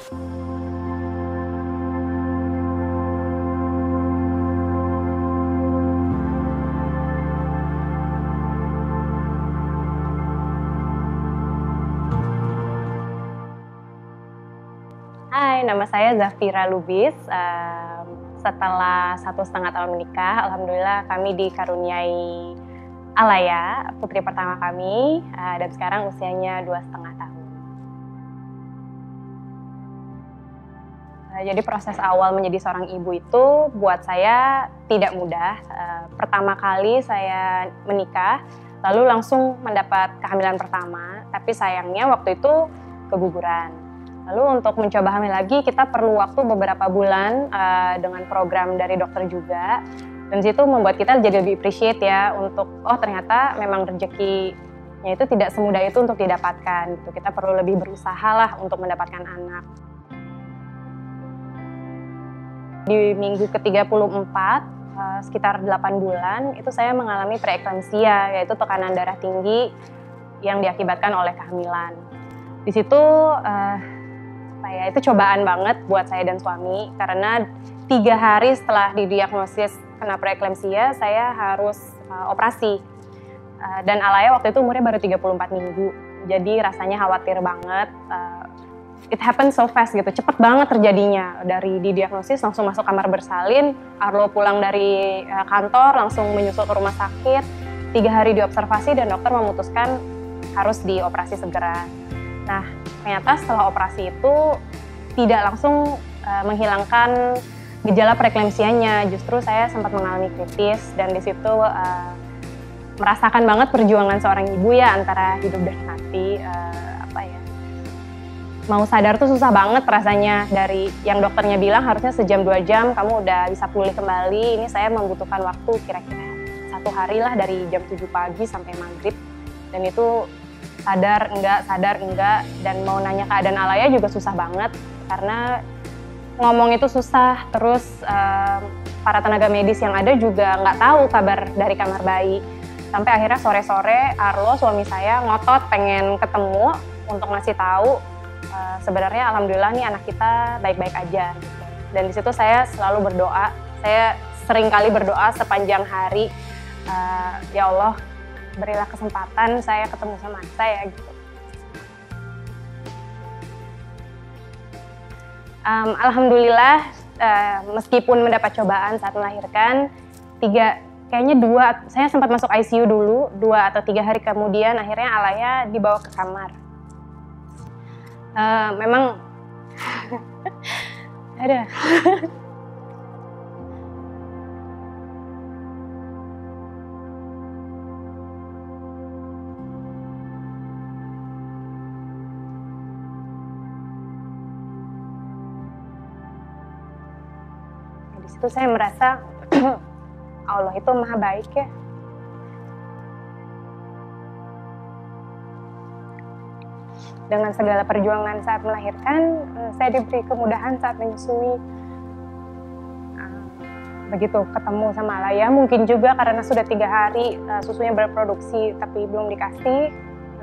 Hai, nama saya Zafira Lubis. Setelah 1,5 tahun menikah, alhamdulillah kami dikaruniai Alaya, putri pertama kami, dan sekarang usianya 2,5 tahun. Jadi proses awal menjadi seorang ibu itu buat saya tidak mudah. Pertama kali saya menikah, lalu langsung mendapat kehamilan pertama, tapi sayangnya waktu itu keguguran. Lalu untuk mencoba hamil lagi kita perlu waktu beberapa bulan dengan program dari dokter juga. Dan situ membuat kita jadi lebih appreciate ya untuk ternyata memang rezekinya itu tidak semudah itu untuk didapatkan gitu. Kita perlu lebih berusaha lah untuk mendapatkan anak. Di minggu ke-34 sekitar 8 bulan itu saya mengalami preeklamsia, yaitu tekanan darah tinggi yang diakibatkan oleh kehamilan. Di situ itu cobaan banget buat saya dan suami karena 3 hari setelah didiagnosis kena preeklamsia saya harus operasi dan Alaya waktu itu umurnya baru 34 minggu, jadi rasanya khawatir banget. It happened so fast gitu, cepet banget terjadinya. Dari didiagnosis langsung masuk kamar bersalin, Arlo pulang dari kantor langsung menyusul ke rumah sakit, 3 hari diobservasi dan dokter memutuskan harus dioperasi segera. Nah, ternyata setelah operasi itu tidak langsung menghilangkan gejala preeklamsianya, justru saya sempat mengalami kritis dan di situ merasakan banget perjuangan seorang ibu ya antara hidup dan mati. Mau sadar tuh susah banget rasanya, dari yang dokternya bilang harusnya sejam 2 jam kamu udah bisa pulih kembali. Ini saya membutuhkan waktu kira-kira 1 hari lah dari jam 7 pagi sampai maghrib, dan itu sadar enggak, dan mau nanya keadaan Alaya juga susah banget karena ngomong itu susah. Terus para tenaga medis yang ada juga nggak tahu kabar dari kamar bayi, sampai akhirnya sore-sore Arlo suami saya ngotot pengen ketemu untuk ngasih tahu sebenarnya alhamdulillah nih anak kita baik-baik aja gitu. Dan di situ saya selalu berdoa, saya sering kali berdoa sepanjang hari, ya Allah berilah kesempatan saya ketemu sama anak saya gitu. Alhamdulillah meskipun mendapat cobaan saat melahirkan, kayaknya 2, saya sempat masuk ICU dulu, 2 atau 3 hari kemudian akhirnya Alaya dibawa ke kamar. Memang ada di situ saya merasa Allah itu maha baik ya. Dengan segala perjuangan saat melahirkan, saya diberi kemudahan saat menyusui. Begitu ketemu sama Alaya, mungkin juga karena sudah 3 hari susunya berproduksi tapi belum dikasih,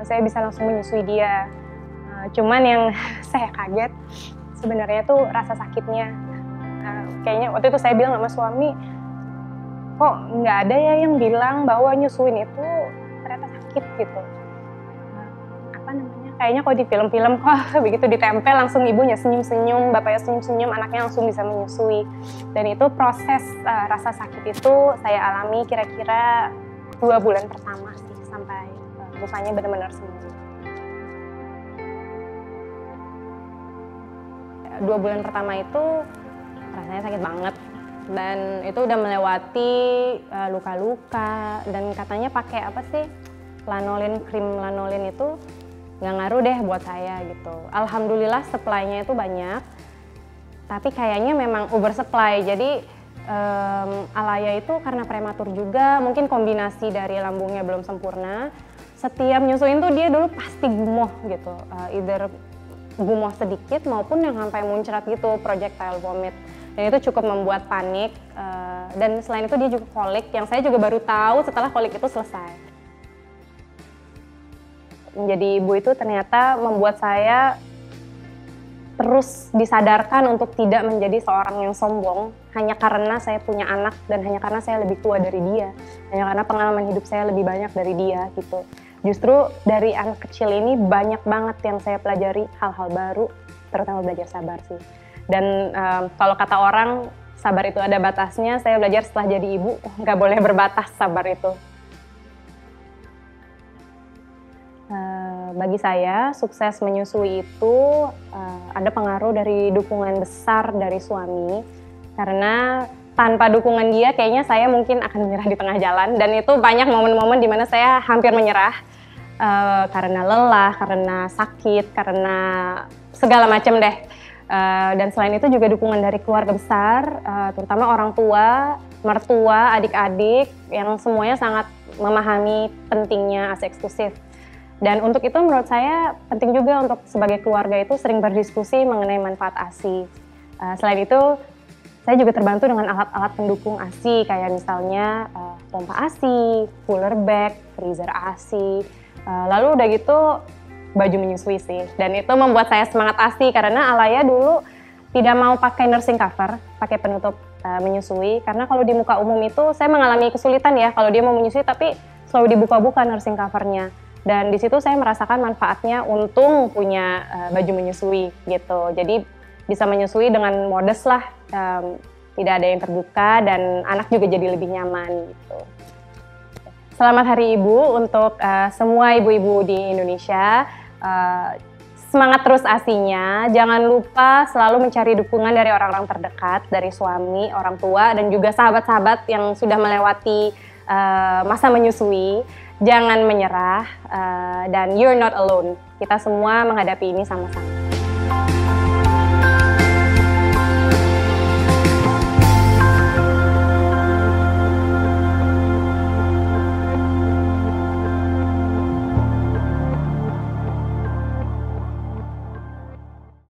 saya bisa langsung menyusui dia. Cuman yang saya kaget sebenarnya tuh rasa sakitnya. Kayaknya waktu itu saya bilang sama suami, kok nggak ada ya yang bilang bahwa nyusuin itu ternyata sakit gitu. Kayaknya kalau di film-film begitu ditempel langsung ibunya senyum-senyum, bapaknya senyum-senyum, anaknya langsung bisa menyusui. Dan itu proses rasa sakit itu saya alami kira-kira 2 bulan pertama sih, sampai lukanya benar-benar sembuh. 2 bulan pertama itu rasanya sakit banget, dan itu udah melewati luka-luka, dan katanya pakai apa sih, krim lanolin itu nggak ngaruh deh buat saya gitu. Alhamdulillah supply-nya itu banyak, tapi kayaknya memang oversupply. Jadi Alaya itu karena prematur juga, mungkin kombinasi dari lambungnya belum sempurna. Setiap nyusuin tuh dia dulu pasti gumoh gitu, either gumoh sedikit maupun yang sampai muncrat gitu, projectile vomit. Dan itu cukup membuat panik, dan selain itu dia juga kolik, yang saya juga baru tahu setelah kolik itu selesai. Menjadi ibu itu ternyata membuat saya terus disadarkan untuk tidak menjadi seorang yang sombong hanya karena saya punya anak dan hanya karena saya lebih tua dari dia, hanya karena pengalaman hidup saya lebih banyak dari dia gitu. Justru dari anak kecil ini banyak banget yang saya pelajari hal-hal baru, terutama belajar sabar sih. Dan kalau kata orang sabar itu ada batasnya, saya belajar setelah jadi ibu nggak boleh berbatas sabar itu. Bagi saya, sukses menyusui itu ada pengaruh dari dukungan besar dari suami. Karena tanpa dukungan dia, kayaknya saya mungkin akan menyerah di tengah jalan. Dan itu banyak momen-momen di mana saya hampir menyerah. Karena lelah, karena sakit, karena segala macam deh. Dan selain itu juga dukungan dari keluarga besar, terutama orang tua, mertua, adik-adik, yang semuanya sangat memahami pentingnya ASI eksklusif. Dan untuk itu menurut saya penting juga untuk sebagai keluarga itu sering berdiskusi mengenai manfaat ASI. Selain itu, saya juga terbantu dengan alat-alat pendukung ASI kayak misalnya pompa ASI, cooler bag, freezer ASI. Lalu udah gitu baju menyusui sih. Dan itu membuat saya semangat ASI karena Alaya dulu tidak mau pakai nursing cover, pakai penutup menyusui. Karena kalau di muka umum itu saya mengalami kesulitan ya kalau dia mau menyusui tapi selalu dibuka-buka nursing covernya. Dan di situ saya merasakan manfaatnya untung punya baju menyusui gitu. Jadi bisa menyusui dengan modest lah, tidak ada yang terbuka dan anak juga jadi lebih nyaman gitu. Selamat Hari Ibu untuk semua ibu-ibu di Indonesia. Semangat terus ASINya, jangan lupa selalu mencari dukungan dari orang-orang terdekat, dari suami, orang tua, dan juga sahabat-sahabat yang sudah melewati masa menyusui. Jangan menyerah dan you're not alone. Kita semua menghadapi ini sama-sama.